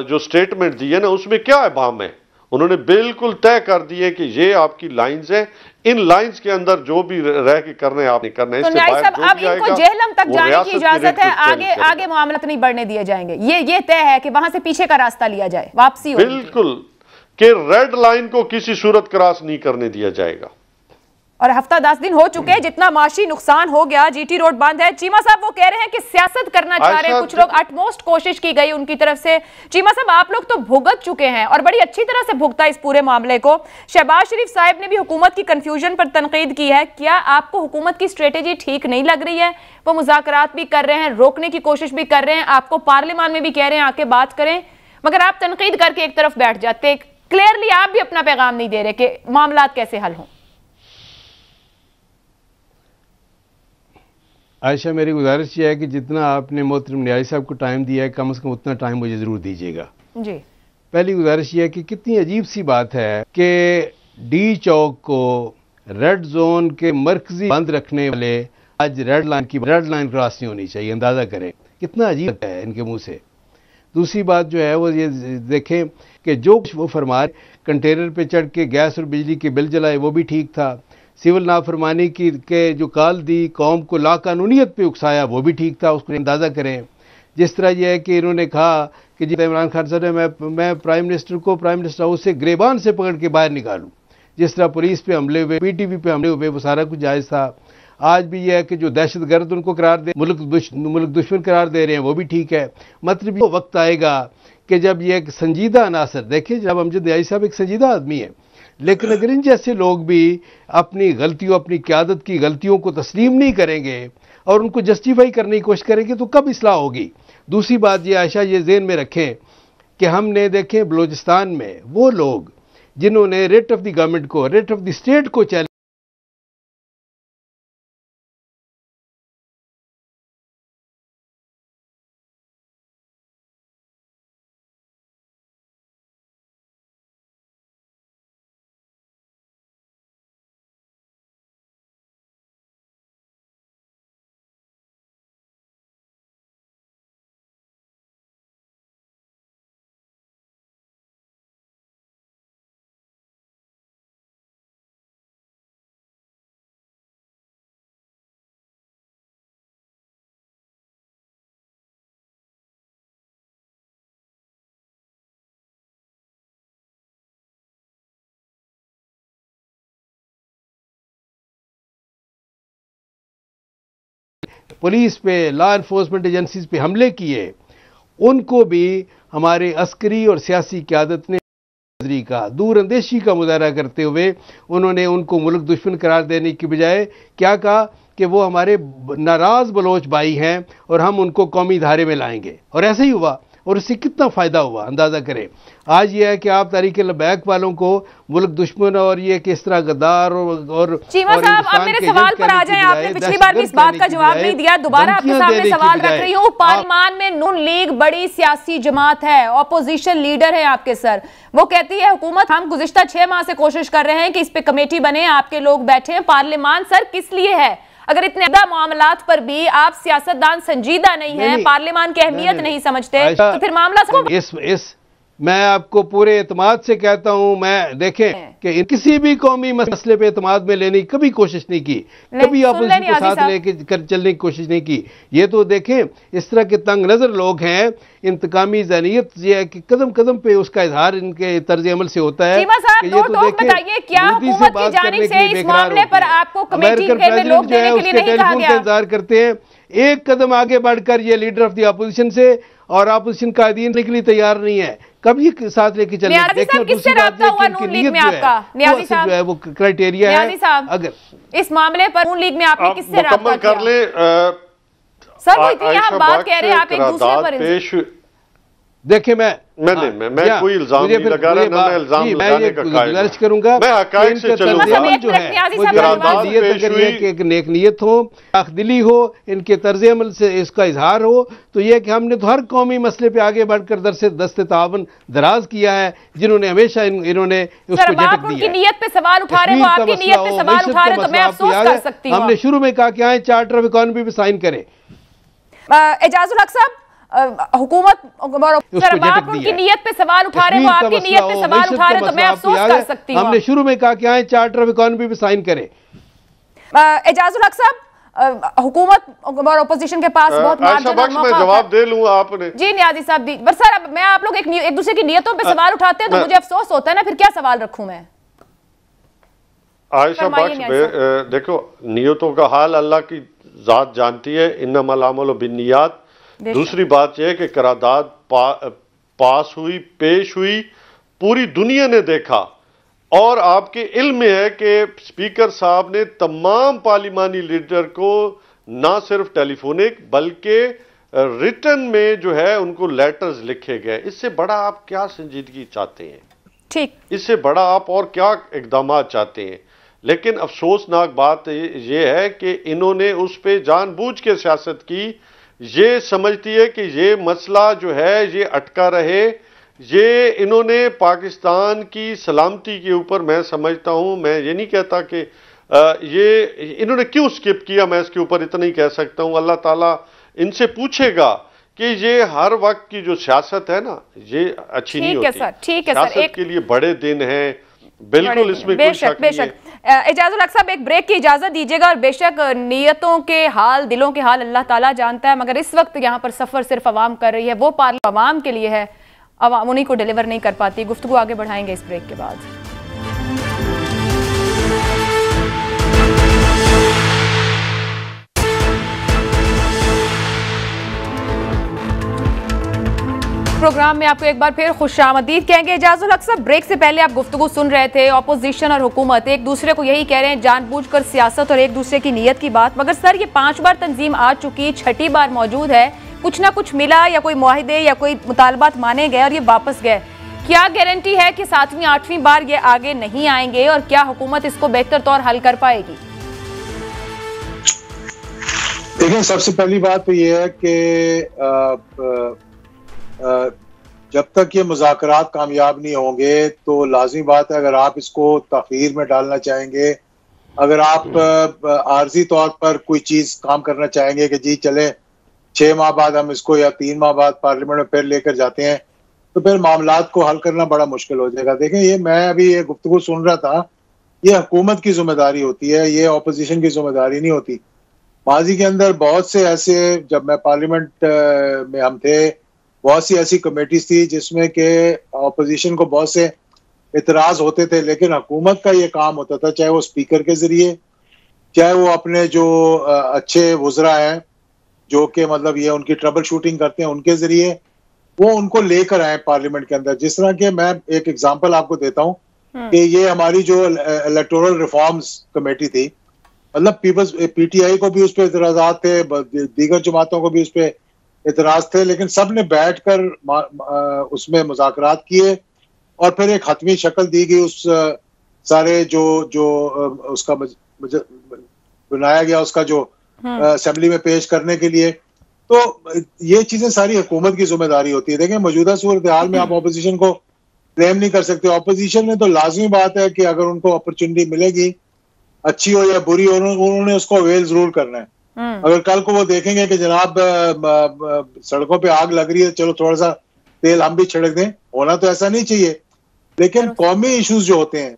جو سٹیٹمنٹ دی ہے نا، اس میں کیا ابہام ہے؟ انہوں نے بالکل طے کر دی ہے کہ یہ آپ کی لائنز ہیں، ان لائنز کے اندر جو بھی رہ کے کرنا ہے آپ نے کرنا ہے. تو نیائی صاحب اب ان کو جہلم تک جانے کی اجازت ہے، آگے معاملات نہیں بڑھنے دیے جائیں گے، یہ طے ہے کہ وہاں سے پیچھے کا راستہ لیا جائے، واپسی ہو. بالکل کہ ریڈ لائن کو کسی صورت کراس نہیں کرنے دیا جائے گا. اور ہفتہ 10 دن ہو چکے، جتنا معاشی نقصان ہو گیا، جی ٹی روڈ بند ہے. چیمہ صاحب وہ کہہ رہے ہیں کہ سیاست کرنا چاہ رہے ہیں کچھ لوگ، اٹ موسٹ کوشش کی گئی ان کی طرف سے. چیمہ صاحب آپ لوگ تو بھگت چکے ہیں اور بڑی اچھی طرح سے بھگتا اس پورے معاملے کو. شہباز شریف صاحب نے بھی حکومت کی کنفیوژن پر تنقید کی ہے. کیا آپ کو حکومت کی اسٹریٹجی ٹھیک نہیں لگ رہی ہے؟ وہ مذاکرات بھی کر رہے ہیں، روکنے کی کوشش بھی کر رہے ہیں، آپ کو پارلیمان میں بھی کہہ رہے ہیں آ کے بات کریں، مگر آپ تنقید کر کے ایک طرف بیٹھ جاتے ہیں. کلیئرلی آپ بھی اپنا پیغام نہیں دے رہے کہ معاملات کیسے حل ہوں. عائشہ میری گزارش یہ ہے کہ جتنا آپ نے محترم نیازی صاحب کو ٹائم دیا ہے کم از کم اتنا ٹائم مجھے ضرور دیجیے گا. جی پہلی گزارش یہ ہے کہ کتنی عجیب سی بات ہے کہ ڈی چوک کو ریڈ زون کے مرکزی بند رکھنے والے آج ریڈ لائن کراس نہیں ہونی چاہیے. اندازہ کریں کتنا عجیب ہے ان کے منہ سے. دوسری بات جو ہے وہ یہ دیکھیں کہ جو وہ فرما کنٹینر پہ چڑھ کے گیس اور بجلی کے بل جلائے وہ بھی ٹھیک تھا. سول نافرمانی کے جو کال دی قوم کو لا قانونیت پہ اکسایا وہ بھی ٹھیک تھا. اس کو اندازہ کریں. جس طرح یہ ہے کہ انہوں نے کہا کہ جی عمران خان صاحب میں پرائم منسٹر کو پرائم منسٹر ہاؤس سے گریبان سے پکڑ کے باہر نکالوں. جس طرح پولیس پہ حملے ہوئے, پی ٹی وی پہ حملے ہوئے, وہ سارا کچھ جائز تھا. آج بھی یہ ہے کہ جو دہشت گرد ان کو قرار دے ملک دشمن قرار دے رہے ہیں وہ بھی ٹھیک ہے. مطلب یہ وقت آئے گا کہ جب یہ ایک سنجیدہ عناصر دیکھیں, جب امجد نیازی صاحب ایک سنجیدہ آدمی ہے, لیکن اگر ان جیسے لوگ بھی اپنی غلطیوں اپنی قیادت کی غلطیوں کو تسلیم نہیں کریں گے اور ان کو جسٹیفائی کرنے کی کوشش کریں گے تو کب اصلاح ہوگی. دوسری بات یہ عائشہ یہ ذہن میں رکھیں کہ ہم نے دیکھیں بلوچستان میں وہ لوگ جنہوں نے ریٹ آف دی گورنمنٹ کو ریٹ آف دی اسٹیٹ کو چیلنج پولیس پہ لا انفورسمنٹ ایجنسیز پہ حملے کیے, ان کو بھی ہمارے عسکری اور سیاسی قیادت نے کا دور اندیشی کا مظاہرہ کرتے ہوئے انہوں نے ان کو ملک دشمن قرار دینے کی بجائے کیا کہا کہ وہ ہمارے ناراض بلوچ بھائی ہیں اور ہم ان کو قومی دھارے میں لائیں گے. اور ایسا ہی ہوا اور اس سے کتنا فائدہ ہوا اندازہ کریں. آج یہ ہے کہ آپ تحریک لبیک والوں کو ملک دشمن اور یہ کہ اس طرح غدار اور چیمہ صاحب آپ میرے سوال پر آ جائیں. آپ نے پچھلی بار بھی اس بات کا جواب نہیں دیا, دوبارہ آپ کے سامنے سوال رکھ رہی ہوں. پارلیمان میں نون لیگ بڑی سیاسی جماعت ہے, اپوزیشن لیڈر ہے آپ کے سر, وہ کہتی ہے حکومت ہم گزشتہ 6 ماہ سے کوشش کر رہے ہیں کہ اس پہ کمیٹی بنے, آپ کے لوگ بیٹھے ہیں. پارلیمان سر کس لیے ہے؟ اگر اتنے زیادہ معاملات پر بھی آپ سیاستدان سنجیدہ نہیں ہیں, پارلیمان کی اہمیت نہیں سمجھتے, تو پھر معاملہ میں آپ کو پورے اعتماد سے کہتا ہوں, میں دیکھیں کہ کسی بھی قومی مسئلے پہ اعتماد میں لینے کی کبھی کوشش نہیں کی, کبھی اپوزیشن کو ساتھ لے کے چلنے کی کوشش نہیں کی. یہ تو دیکھیں اس طرح کے تنگ نظر لوگ ہیں, انتقامی ذہنیت یہ ہے کہ قدم قدم پہ اس کا اظہار ان کے طرز عمل سے ہوتا ہے. کہ یہ تو دیکھیں کیا حکومت کی جانب سے اس معاملے پر آپ کو کمیٹی میں لوگ دینے کے لیے نہیں کہا گیا؟ انتظار کرتے ہیں ایک قدم آگے بڑھ کر, یہ لیڈر آف دی اپوزیشن سے اور اپوزیشن قائدین کے لیے تیار نہیں ہے, کبھی ساتھ لے کے چلیں. نیازی صاحب کس سے رابطہ ہوا نون لیگ میں آپ کا؟ نیازی صاحب جو ہے وہ کرائیٹیریا ہے. نیازی صاحب اگر اس معاملے پر نون لیگ میں آپ نے کس سے رابطہ کر لیں سر, وہ اتنی ہم بات کہہ رہے ہیں, آپ ایک دوسرے پر دیکھیں میں کوئی الزام نہیں لگا رہا, نہ میں الزام لگانے کا قائل ہوں. کروں گا میں حقائق سے چلوں گا. جو ہے کہ ایک نیک نیت ہو, آخ دلی ہو, ان کے طرز عمل سے اس کا اظہار ہو, تو یہ کہ ہم نے تو ہر قومی مسئلے پہ آگے بڑھ کر دست تعاون دراز کیا ہے, جنہوں نے ہمیشہ انہوں نے اس کو جھٹک دیا ہے. نیت پہ سوال اٹھا رہے ہو, آپ کی نیت پہ سوال اٹھا رہے تو میں افسوس کر سکتی ہوں. ہم نے شروع میں کہا کہ آئیں چارٹر آف اکانومی پہ سائن کریں. اعجاز الحق صاحب, حکومت آپ ان کی نیت پہ سوال اٹھا رہے ہو, آپ کی نیت پہ سوال اٹھا رہے تو میں افسوس کر سکتی ہوں. ہم نے شروع میں کہا کہ آئیں چارٹر آف اکانومی پہ سائن کریں. اعجاز الحق صاحب, حکومت اور اپوزیشن کے پاس بہت مارجن اور موقع. میں جواب دے لوں آپ نے. جی نیازی صاحب دی, بس سر میں آپ لوگ ایک دوسرے کی نیتوں پہ سوال اٹھاتے ہیں تو مجھے افسوس ہوتا ہے نا, پھر کیا سوال رکھوں میں؟ عائشہ بخش دیکھو, نیتوں کا حال اللہ کی ذات جانتی ہے, انما الاعمال بالنیات. دوسری بات یہ ہے کہ قرارداد پاس ہوئی, پیش ہوئی, پوری دنیا نے دیکھا, اور آپ کے علم میں ہے کہ اسپیکر صاحب نے تمام پارلیمانی لیڈر کو نہ صرف ٹیلی فونک بلکہ ریٹن میں جو ہے ان کو لیٹرز لکھے گئے. اس سے بڑا آپ کیا سنجیدگی چاہتے ہیں؟ ٹھیک, اس سے بڑا آپ اور کیا اقدامات چاہتے ہیں؟ لیکن افسوسناک بات یہ ہے کہ انہوں نے اس پہ جان بوجھ کے سیاست کی، یہ سمجھتی ہے کہ یہ مسئلہ جو ہے یہ اٹکا رہے. یہ انہوں نے پاکستان کی سلامتی کے اوپر، میں سمجھتا ہوں، میں یہ نہیں کہتا کہ یہ انہوں نے کیوں سکپ کیا، میں اس کے اوپر اتنا ہی کہہ سکتا ہوں. اللہ تعالیٰ ان سے پوچھے گا کہ یہ ہر وقت کی جو سیاست ہے نا یہ اچھی نہیں ہوتی. ٹھیک ہے سر، سیاست کے لیے بڑے دن ہیں، بالکل اس میں کوئی شک نہیں ہے. اعجاز الحق صاحب ایک بریک کی اجازت دیجیے گا، اور بے شک نیتوں کے حال، دلوں کے حال اللہ تعالیٰ جانتا ہے، مگر اس وقت یہاں پر سفر صرف عوام کر رہی ہے، وہ عوام کے لیے ہے، عوام انہی کو ڈیلیور نہیں کر پاتی. گفتگو آگے بڑھائیں گے اس بریک کے بعد. پروگرام میں آپ کو ایک بار پھر خوش آمدید کہیں گے. اعجاز الحق صاحب، بریک سے پہلے آپ گفتگو سن رہے تھے، اپوزیشن اور حکومت ایک دوسرے کو یہی کہہ رہے ہیں جان بوجھ کر سیاست اور ایک دوسرے کی نیت کی بات، مگر سر یہ 5 بار تنظیم آ چکی، 6ٹھی بار موجود ہے، کچھ نہ کچھ ملا یا کوئی معاہدے یا کوئی مطالبات مانے گئے اور یہ واپس گئے. کیا گارنٹی ہے کہ 7ویں 8ویں بار یہ آگے نہیں آئیں گے، اور کیا حکومت اس کو بہتر طور حل کر پائے گی؟ دیکھیں، سب سے پہلی بات تو یہ ہے کہ جب تک یہ مذاکرات کامیاب نہیں ہوں گے تو لازمی بات ہے اگر آپ اس کو تاخیر میں ڈالنا چاہیں گے، اگر آپ عارضی طور پر کوئی چیز کام کرنا چاہیں گے کہ جی چلیں 6 ماہ بعد ہم اس کو یا 3 ماہ بعد پارلیمنٹ میں پھر لے کر جاتے ہیں، تو پھر معاملات کو حل کرنا بڑا مشکل ہو جائے گا. دیکھیں، یہ میں ابھی یہ گفتگو سن رہا تھا، یہ حکومت کی ذمہ داری ہوتی ہے، یہ اپوزیشن کی ذمہ داری نہیں ہوتی. ماضی کے اندر بہت سے ایسے، جب میں پارلیمنٹ میں ہم تھے، بہت سی ایسی کمیٹیز تھی جس میں کہ اپوزیشن کو بہت سے اعتراض ہوتے تھے، لیکن حکومت کا یہ کام ہوتا تھا، چاہے وہ اسپیکر کے ذریعے، چاہے وہ اپنے جو اچھے وزراء ہیں جو کہ مطلب یہ ان کی ٹربل شوٹنگ کرتے ہیں ان کے ذریعے، وہ ان کو لے کر آئے پارلیمنٹ کے اندر. جس طرح کہ میں ایک ایگزامپل آپ کو دیتا ہوں کہ یہ ہماری جو الیکٹورل ریفارمز کمیٹی تھی، مطلب پیپلز پی ٹی آئی کو بھی اس پہ اعتراضات تھے، دیگر جماعتوں کو بھی اس پہ اعتراض تھے، لیکن سب نے بیٹھ کر اس میں مذاکرات کیے اور پھر ایک حتمی شکل دی گئی اس سارے جو اس کا بنایا گیا اس کا جو اسمبلی میں پیش کرنے کے لیے. تو یہ چیزیں ساری حکومت کی ذمہ داری ہوتی ہے. دیکھیں، موجودہ صورتحال میں آپ اپوزیشن کو بلیم نہیں کر سکتے. اپوزیشن نے تو لازمی بات ہے کہ اگر ان کو اپرچونٹی ملے گی، اچھی ہو یا بری ہو، انہوں نے اس کو اویل ضرور کرنا ہے. اگر کل کو وہ دیکھیں گے کہ جناب سڑکوں پہ آگ لگ رہی ہے، چلو تھوڑا سا تیل ہم بھی چھڑک دیں، ہونا تو ایسا نہیں چاہیے. لیکن قومی ایشوز جو ہوتے ہیں،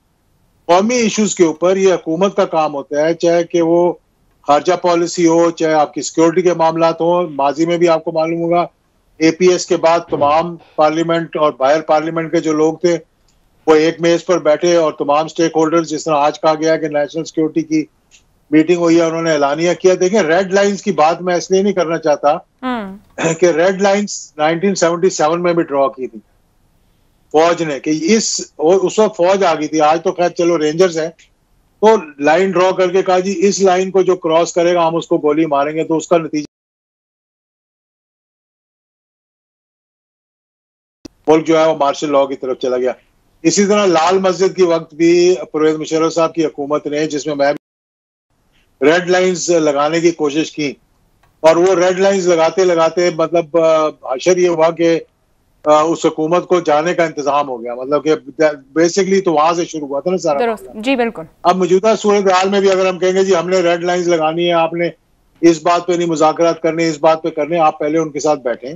قومی ایشوز کے اوپر یہ حکومت کا کام ہوتا ہے، چاہے کہ وہ خارجہ پالیسی ہو، چاہے آپ کی سیکورٹی کے معاملات ہوں. ماضی میں بھی آپ کو معلوم ہوگا اے پی ایس کے بعد تمام پارلیمنٹ اور باہر پارلیمنٹ کے جو لوگ تھے وہ ایک میز پر بیٹھے اور تمام سٹیک ہولڈرز، جس طرح آج کہا گیا کہ نیشنل سیکورٹی کی میٹنگ ہوئی ہے، انہوں نے اعلانیہ کیا. دیکھیں، ریڈ لائنز کی بات میں اس لیے نہیں کرنا چاہتا کہ ریڈ لائنز 1977 میں بھی ڈرا کی تھی فوج نے، کہ اس وقت فوج آ گئی تھی. آج تو خیر چلو رینجرز ہیں، تو لائن ڈرا کر کے کہا جی اس لائن کو جو کراس کرے گا ہم اس کو گولی ماریں گے، تو اس کا نتیجہ ملک جو ہے وہ مارشل لاء کی طرف چلا گیا. اسی طرح لال مسجد کی وقت بھی پرویز مشرف صاحب کی حکومت نے، جس میں ریڈ لائنز لگانے کی کوشش کی، اور وہ ریڈ لائنز لگاتے لگاتے مطلب حشر یہ ہوا کہ اس حکومت کو جانے کا انتظام ہو گیا. مطلب کہ بیسکلی تو وہاں سے شروع ہوا تھا نا سارا. جی بالکل. اب موجودہ صورتحال میں بھی اگر ہم کہیں گے جی ہم نے ریڈ لائنز لگانی ہے، آپ نے اس بات پہ نہیں مذاکرات کرنے، اس بات پہ کرنے، آپ پہلے ان کے ساتھ بیٹھیں،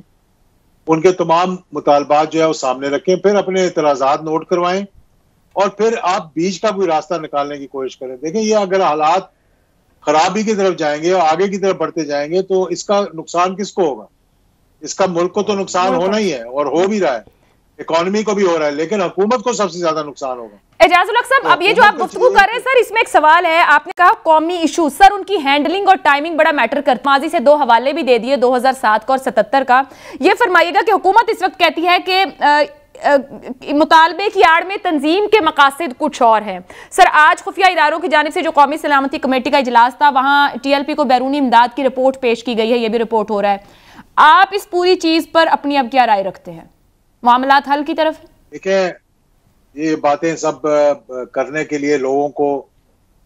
ان کے تمام مطالبات جو ہے وہ سامنے رکھیں، پھر اپنے اعتراضات نوٹ کروائیں، اور پھر آپ بیچ کا کوئی راستہ نکالنے کی کوشش کریں. دیکھیں، یہ اگر حالات خرابی کی طرف جائیں گے اور آگے کی طرف بڑھتے جائیں گے تو اس کا نقصان کس کو ہوگا؟ اس کا ملک کو تو نقصان ہونا ہی ہے، اور ہو بھی رہا ہے، اکانومی کو بھی ہو رہا ہے، لیکن حکومت کو سب سے زیادہ نقصان ہوگا. اعجاز الحق صاحب، اب یہ جو آپ گفتگو کر رہے ہیں سر، اس میں ایک سوال ہے. آپ نے کہا قومی ایشو، سر ان کی ہینڈلنگ اور ٹائمنگ بڑا میٹر کرتا ہے. ماضی سے 2 حوالے بھی دے دیے، 2007 کا اور 77 کا. یہ فرمائیے گا کہ حکومت اس وقت کہتی ہے کہ مطالبے کی آڑ میں تنظیم کے مقاصد کچھ اور ہیں. سر آج خفیہ اداروں کی جانب سے جو قومی سلامتی کمیٹی کا اجلاس تھا، وہاں ٹی ایل پی کو بیرونی امداد کی رپورٹ پیش کی گئی ہے، یہ بھی رپورٹ ہو رہا ہے. آپ اس پوری چیز پر اپنی اب کیا رائے رکھتے ہیں؟ معاملات حل کی طرف؟ دیکھیں، یہ باتیں سب کرنے کے لیے لوگوں کو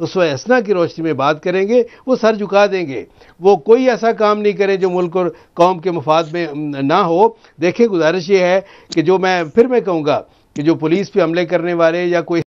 اسوہ حسنہ کی روشنی میں بات کریں گے، وہ سر جھکا دیں گے، وہ کوئی ایسا کام نہیں کریں جو ملک اور قوم کے مفاد میں نہ ہو۔ دیکھیں گزارش یہ ہے کہ جو میں کہوں گا کہ جو پولیس پہ حملے کرنے والے یا کوئی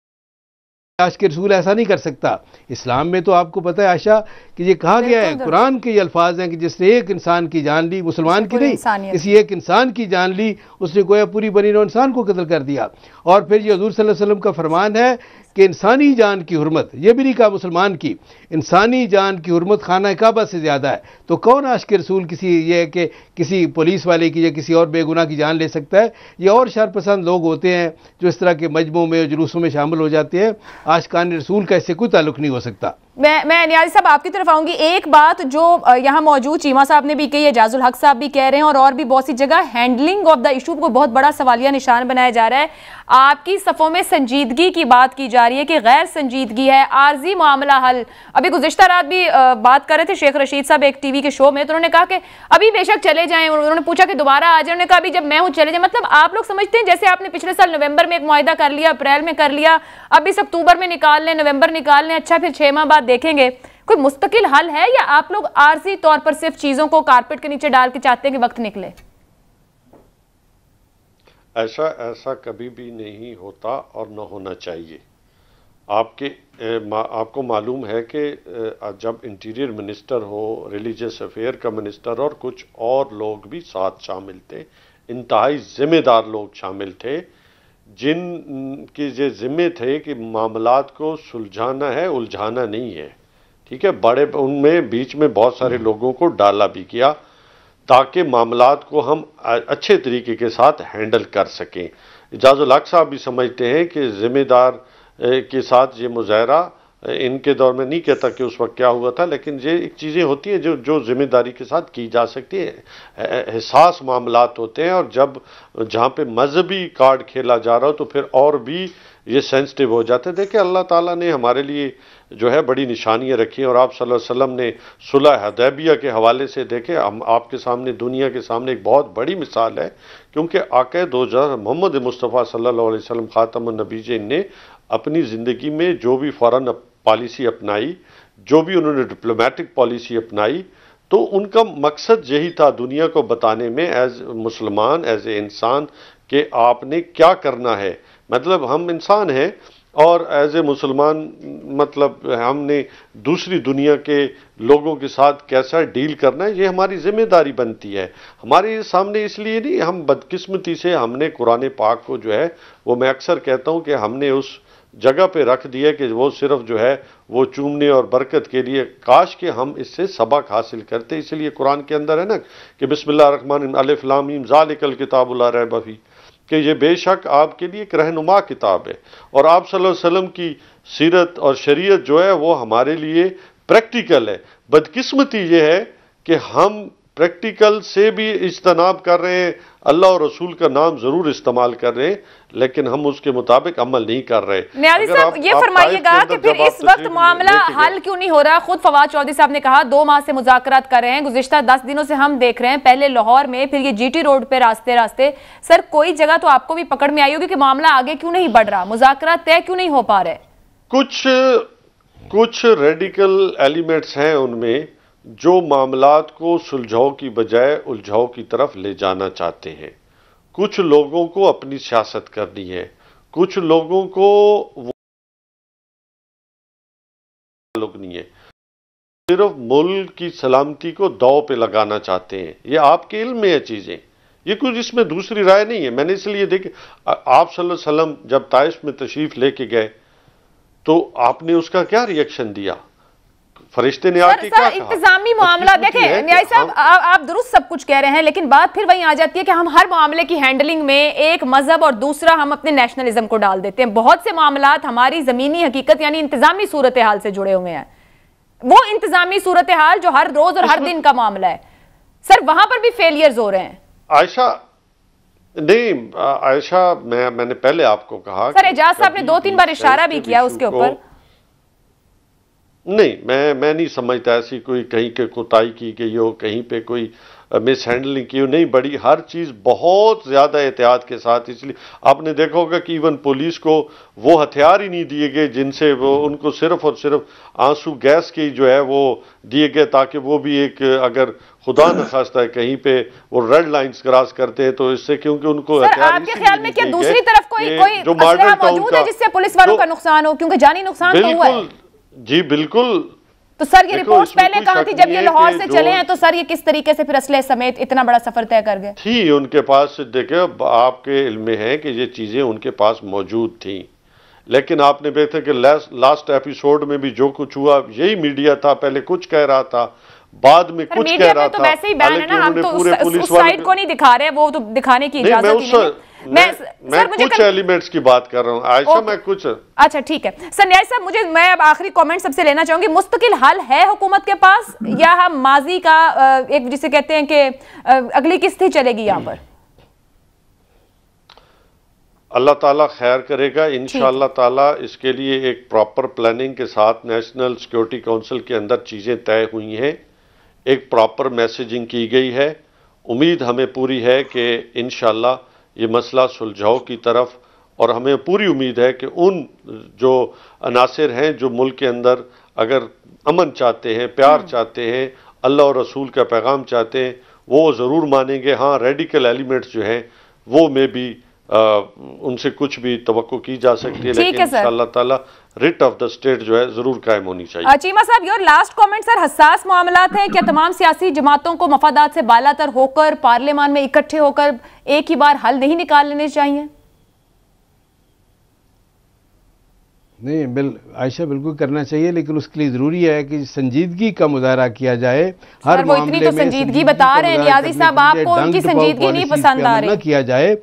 عاشق رسول ایسا نہیں کر سکتا۔ اسلام میں تو آپ کو پتہ ہے عائشہ کہ یہ کہا گیا ہے، قرآن کے یہ الفاظ ہیں کہ جس نے ایک انسان کی جان لی، مسلمان کی نہیں، کسی ایک انسان کی جان لی، اس نے گویا پوری بنی نوع انسان کو قتل کر دیا۔ اور پھر یہ حضور صلی اللہ علیہ وسلم کا فرمان ہے کہ انسانی جان کی حرمت، یہ بھی نہیں کہا مسلمان کی، انسانی جان کی حرمت خانہ کعبہ سے زیادہ ہے۔ تو کون عاشق رسول یہ ہے کہ کسی پولیس والے کی یا کسی اور بے گناہ کی جان لے سکتا ہے؟ یہ اور شر پسند لوگ ہوتے ہیں جو اس طرح کے مجمعوں میں جلوسوں میں شامل ہو جاتے ہیں۔ عاشقان رسول کا اس سے کوئی تعلق نہیں ہو سکتا۔ میں نیازی صاحب آپ کی طرف آؤں گی۔ ایک بات جو یہاں موجود چیمہ صاحب نے بھی کہی، اعجاز الحق صاحب بھی کہہ رہے ہیں اور بھی بہت سی جگہ ہینڈلنگ آف دا ایشو کو بہت بڑا سوالیہ نشان بنایا جا رہا ہے۔ آپ کی صفوں میں سنجیدگی کی بات کی جا رہی ہے کہ غیر سنجیدگی ہے، عارضی معاملہ حل۔ ابھی گزشتہ رات بھی بات کر رہے تھے شیخ رشید صاحب ایک ٹی وی کے شو میں، تو انہوں نے کہا کہ ابھی بے شک چلے جائیں، انہوں نے پوچھا کہ دوبارہ آ جائیں، انہوں نے کہا ابھی جب میں ہوں چلے جائیں۔ مطلب آپ لوگ سمجھتے ہیں جیسے آپ نے پچھلے سال نومبر میں ایک معاہدہ کر لیا، اپریل میں کر لیا، اب اس اکتوبر میں نکال لیں، نومبر نکال لیں، اچھا پھر 6 ماہ بعد دیکھیں گے، کوئی مستقل حل ہے یا آپ لوگ عارضی طور پر صرف چیزوں کو کارپیٹ کے نیچے ڈال کے چاہتے ہیں کہ وقت نکلے؟ ایسا کبھی بھی نہیں ہوتا اور نہ ہونا چاہیے۔ آپ کو معلوم ہے کہ جب انٹیریئر منسٹر ہو، ریلیجس افیئر کا منسٹر اور کچھ اور لوگ بھی ساتھ شامل تھے، انتہائی ذمہ دار لوگ شامل تھے، جن کے یہ ذمے تھے کہ معاملات کو سلجھانا ہے، الجھانا نہیں ہے، ٹھیک ہے۔ ان میں بیچ میں بہت سارے لوگوں کو ڈالا بھی کیا تاکہ معاملات کو ہم اچھے طریقے کے ساتھ ہینڈل کر سکیں۔ اعجاز الحق صاحب بھی سمجھتے ہیں کہ ذمہ دار کے ساتھ یہ مظاہرہ ان کے دور میں نہیں کہتا کہ اس وقت کیا ہوا تھا، لیکن یہ ایک چیزیں ہوتی ہیں جو ذمہ داری کے ساتھ کی جا سکتی ہے۔ حساس معاملات ہوتے ہیں اور جہاں پہ مذہبی کارڈ کھیلا جا رہا ہو تو پھر اور بھی یہ سینسٹیو ہو جاتے ہیں۔ دیکھیں اللہ تعالیٰ نے ہمارے لیے جو ہے بڑی نشانیاں رکھی ہیں، اور آپ صلی اللہ علیہ وسلم نے صلح حدیبیہ کے حوالے سے دیکھیں، آپ کے سامنے، دنیا کے سامنے ایک بہت بڑی مثال ہے، کیونکہ آقا دوجہ محمد مصطفیٰ صلی اللہ علیہ وسلم خاتم النبیین نے اپنی زندگی میں جو بھی فارن پالیسی اپنائی، جو بھی انہوں نے ڈپلومیٹک پالیسی اپنائی، تو ان کا مقصد یہی تھا دنیا کو بتانے میں ایز مسلمان، ایز اے انسان، کہ آپ نے کیا کرنا ہے۔ مطلب ہم انسان ہیں اور ایز اے مسلمان مطلب ہم نے دوسری دنیا کے لوگوں کے ساتھ کیسا ڈیل کرنا ہے، یہ ہماری ذمہ داری بنتی ہے۔ ہمارے سامنے اس لیے نہیں، ہم بدقسمتی سے ہم نے قرآن پاک کو جو ہے وہ میں اکثر کہتا ہوں کہ ہم نے اس جگہ پہ رکھ دیا کہ وہ صرف جو ہے وہ چومنے اور برکت کے لیے، کاش کہ ہم اس سے سبق حاصل کرتے۔ اس لیے قرآن کے اندر ہے نا کہ بسم اللہ الرحمن الرحیم، الف لام میم ذالک الکتاب لا ریب فیہ، کہ یہ بے شک آپ کے لیے ایک رہنما کتاب ہے، اور آپ صلی اللہ علیہ وسلم کی سیرت اور شریعت جو ہے وہ ہمارے لیے پریکٹیکل ہے۔ بدقسمتی یہ ہے کہ ہم پریکٹیکل سے بھی اجتناب کر رہے ہیں، اللہ اور رسول کا نام ضرور استعمال کر رہے ہیں، لیکن ہم اس کے مطابق عمل نہیں کر رہے۔ نیازی صاحب یہ فرمائیے گا کہ پھر اس وقت معاملہ حل کیوں نہیں ہو رہا؟ خود فواد چودھری صاحب نے کہا 2 ماہ سے مذاکرات کر رہے ہیں، گزشتہ 10 دنوں سے ہم دیکھ رہے ہیں، پہلے لاہور میں، پھر یہ جی ٹی روڈ پہ راستے سر کوئی جگہ تو آپ کو بھی پکڑ میں آئی ہوگی کہ معاملہ آگے کیوں نہیں بڑھ رہا، مذاکرات طے کیوں نہیں ہو پا رہے؟ کچھ ریڈیکل ایلیمنٹس ہیں ان میں جو معاملات کو سلجھاؤ کی بجائے الجھاؤ کی طرف لے جانا چاہتے ہیں۔ کچھ لوگوں کو اپنی سیاست کرنی ہے، کچھ لوگوں کو تعلق نہیں ہے، صرف ملک کی سلامتی کو داؤ پہ لگانا چاہتے ہیں۔ یہ آپ کے علم میں ہے چیزیں، یہ کچھ اس میں دوسری رائے نہیں ہے۔ میں نے اس لیے دیکھیں آپ صلی اللہ علیہ وسلم جب طائف میں تشریف لے کے گئے تو آپ نے اس کا کیا ری ایکشن دیا؟ فرشتے نے آ کے کیا کہا؟ انتظامی معاملہ دیکھیں نیازی صاحب آپ درست سب کچھ کہہ رہے ہیں، لیکن بات پھر وہیں آ جاتی ہے کہ ہم ہر معاملے کی ہینڈلنگ میں ایک مذہب اور دوسرا ہم اپنے نیشنلزم کو ڈال دیتے ہیں۔ بہت سے معاملات ہماری زمینی حقیقت یعنی انتظامی صورتحال سے جڑے ہوئے ہیں، وہ انتظامی صورتحال جو ہر روز اور ہر دن کا معاملہ ہے، سر وہاں پر بھی فیلیئرز ہو رہے ہیں۔ عائشہ میں نے پہلے آپ کو کہا، سر اعجاز صاحب نے 2-3 بار اشارہ بھی کیا اس کے اوپر۔ نہیں، میں نہیں سمجھتا ایسی کوئی کہیں کہ کوتاہی کی گئی ہو، کہیں پہ کوئی مس ہینڈلنگ کی نہیں، بڑی ہر چیز بہت زیادہ احتیاط کے ساتھ. اس لیے آپ نے دیکھا ہوگا کہ ایون پولیس کو وہ ہتھیار ہی نہیں دیے گئے جن سے وہ ان کو صرف اور صرف آنسو گیس کی جو ہے وہ دیے گئے، تاکہ وہ بھی ایک اگر خدا نخواستہ ہے کہیں پہ وہ ریڈ لائنز کراس کرتے ہیں تو اس سے کیونکہ ان کو ہتھیار. آپ کے خیال میں کیا دوسری طرف کوئی اسلحہ موجود ہے جس سے پولیس والوں کا نقصان ہو، کیونکہ جانی نقصان تو ہوا ہے؟ جی بالکل. تو سر یہ رپورٹ پہلے کہاں تھی جب یہ لاہور سے چلے ہیں؟ تو سر یہ کس طریقے سے پھر اسلحے سمیت اتنا بڑا سفر طے کر گئے؟ تھی ان کے پاس، دیکھیں آپ کے علم میں ہے کہ یہ چیزیں ان کے پاس موجود تھیں، لیکن آپ نے دیکھا کہ لاسٹ ایپیسوڈ میں بھی جو کچھ ہوا یہی میڈیا تھا، پہلے کچھ کہہ رہا تھا بعد میں کچھ کہہ رہا تھا. تو ویسے ہی بیان ہے نا، ہم تو اس سائیڈ کو نہیں دکھا رہے، وہ تو دکھانے کی اجازت ہی نہیں ہے. میں کچھ ایلیمنٹس کی بات کر رہا ہوں عائشہ، میں کچھ. اچھا ٹھیک ہے سر. نیاز صاحب میں اب آخری کامنٹ سب سے لینا چاہوں گی. مستقل حل ہے حکومت کے پاس یا ہم ماضی کا ایک جسے کہتے ہیں کہ اگلی قسط ہی چلے گی یہاں پر؟ اللہ تعالیٰ خیر کرے گا انشاءاللہ تعالیٰ. اس کے لیے ایک پراپر پلاننگ کے ساتھ نیشنل سیکیورٹی کونسل کے اندر چیزیں طے ہوئی ہیں، ایک پراپر میسیجنگ کی گئی ہے. امید ہمیں پوری ہے کہ انشاءاللہ یہ مسئلہ سلجھاؤ کی طرف، اور ہمیں پوری امید ہے کہ ان جو عناصر ہیں جو ملک کے اندر اگر امن چاہتے ہیں، پیار چاہتے ہیں، اللہ اور رسول کا پیغام چاہتے ہیں، وہ ضرور مانیں گے. ہاں ریڈیکل ایلیمنٹس جو ہیں وہ میں بھی ان سے کچھ بھی توقع کی جا سکتی ہے، لیکن انشاءاللہ تعالی ریٹ آف دا سٹیٹ جو ہے ضرور قائم ہونی چاہیے. چیمہ صاحب یور لاسٹ کامنٹ سر. حساس معاملات ہیں، کیا تمام سیاسی جماعتوں کو مفادات سے بالاتر ہو کر پارلیمان میں اکٹھے ہو کر ایک ہی بار حل نہیں نکال لینے چاہیے؟ نہیں عائشہ بالکل کرنا چاہیے، لیکن اس کے لیے ضروری ہے کہ سنجیدگی کا مظاہرہ کیا جائے. ہر وہ اتنی تو سنجیدگی بتا رہے ہیں نیازی صاحب، آپ کو ان کی سنجیدگی نہیں پسند آ رہی. کیا جائے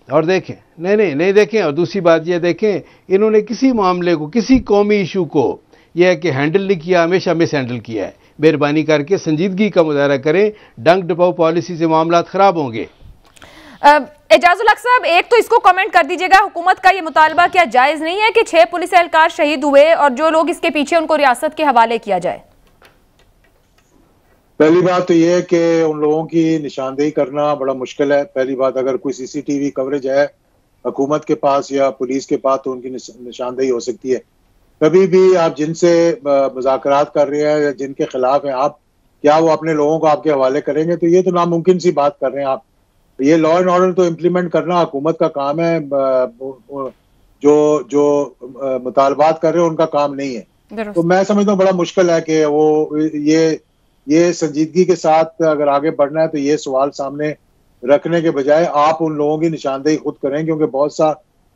اور دیکھیں نہیں دیکھیں. اور دوسری بات یہ دیکھیں، انہوں نے کسی معاملے کو، کسی قومی ایشو کو یہ ہے کہ ہینڈل نہیں کیا، ہمیشہ مس ہینڈل کیا ہے. مہربانی کر کے سنجیدگی کا مظاہرہ کریں، ڈنک ڈپاؤ پالیسی سے معاملات خراب ہوں گے. اعجاز الحق صاحب ایک تو اس کو کمنٹ کر دیجئے گا، حکومت کا یہ مطالبہ کیا جائز نہیں ہے کہ 6 پولیس اہلکار شہید ہوئے اور جو لوگ اس کے پیچھے ان کو ریاست کے حوالے کیا جائے؟ پہلی بات تو یہ ہے کہ ان لوگوں کی نشاندہی کرنا بڑا مشکل ہے. پہلی بات اگر کوئی سی سی ٹی وی کوریج ہے حکومت کے پاس یا پولیس کے پاس تو ان کی نشاندہی ہو سکتی ہے. کبھی بھی آپ جن سے مذاکرات کر رہے ہیں یا جن کے خلاف ہیں، آپ کیا وہ اپنے لوگوں کو آپ کے حوالے کریں گے؟ تو یہ تو ناممکن سی بات کر رہے ہیں آپ. یہ لا اینڈ آرڈر تو امپلیمنٹ کرنا حکومت کا کام ہے، جو مطالبات کر رہے ہیں ان کا کام نہیں ہے. تو میں سمجھتا ہوں بڑا مشکل ہے کہ وہ یہ سنجیدگی کے ساتھ اگر آگے بڑھنا ہے تو یہ سوال سامنے رکھنے کے بجائے آپ ان لوگوں کی نشاندہی خود کریں، کیونکہ بہت سا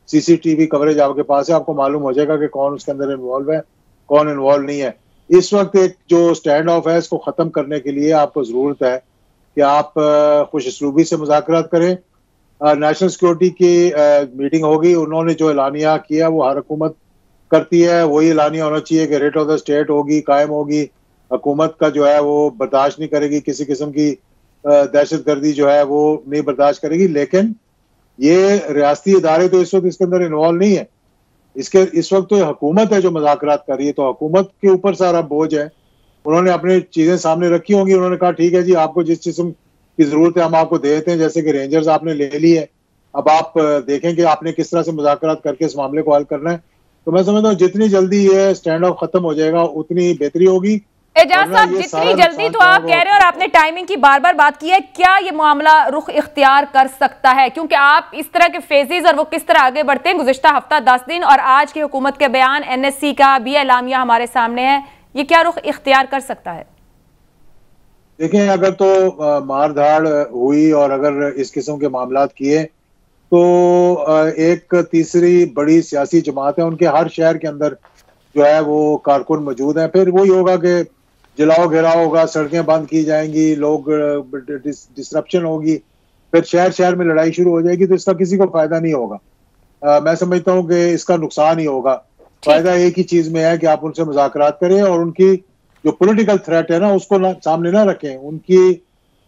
سی سی ٹی وی کوریج آپ کے پاس ہے، آپ کو معلوم ہو جائے گا کہ کون اس کے اندر انوالو ہے، کون انوالو نہیں ہے. اس وقت ایک جو اسٹینڈ آف ہے اس کو ختم کرنے کے لیے آپ کو ضرورت ہے کہ آپ خوش اسلوبی سے مذاکرات کریں. نیشنل سیکورٹی کی میٹنگ ہوگی، انہوں نے جو اعلانیہ کیا وہ ہر حکومت کرتی ہے، وہی اعلانیہ ہونا چاہیے کہ ریٹ آف دا اسٹیٹ ہوگی، قائم ہوگی. حکومت کا جو ہے وہ برداشت نہیں کرے گی، کسی قسم کی دہشت گردی جو ہے وہ نہیں برداشت کرے گی. لیکن یہ ریاستی ادارے تو اس وقت اس کے اندر انوالو نہیں ہے. اس وقت تو حکومت ہے جو مذاکرات کر رہی ہے، تو حکومت کے اوپر سارا بوجھ ہے. انہوں نے اپنی چیزیں سامنے رکھی ہوں گی، انہوں نے کہا ٹھیک ہے جی آپ کو جس قسم کی ضرورت ہے ہم آپ کو دے دیتے ہیں. جیسے کہ رینجرز آپ نے لے لی ہے، اب آپ دیکھیں کہ آپ نے کس طرح سے مذاکرات کر کے اس معاملے کو حل کرنا ہے. تو میں سمجھتا ہوں جتنی جلدی یہ اسٹینڈ آف ختم ہو جائے گا اتنی بہتری ہوگی. اعجاز صاحب جتنی جلدی تو آپ کہہ رہے ہیں، اور آپ نے ٹائمنگ کی بار بار بات کی ہے، کیا یہ معاملہ رخ اختیار کر سکتا ہے؟ کیونکہ آپ اس طرح کے فیزز اور وہ کس طرح آگے بڑھتے ہیں، گزشتہ ہفتہ 10 دن اور آج کی حکومت کے بیان، این ایس سی کا بھی اعلامیہ ہمارے سامنے ہے، یہ کیا رخ اختیار کر سکتا ہے؟ دیکھیں اگر تو مار دھاڑ ہوئی اور اگر اس قسم کے معاملات کیے تو ایک تیسری بڑی سیاسی جماعت ہے، ان کے ہر شہر کے اندر جو ہے وہ کارکن موجود ہیں. پھر وہی ہوگا کہ جلاؤ گھیراؤ ہوگا، سڑکیں بند کی جائیں گی، لوگ ڈسرپشن ہوگی، پھر شہر میں لڑائی شروع ہو جائے گی. تو اس کا کسی کو فائدہ نہیں ہوگا. میں سمجھتا ہوں کہ اس کا نقصان ہی ہوگا. فائدہ ایک ہی چیز میں ہے کہ آپ ان سے مذاکرات کریں اور ان کی جو پولیٹیکل تھریٹ ہے نا اس کو سامنے نہ رکھیں. ان کی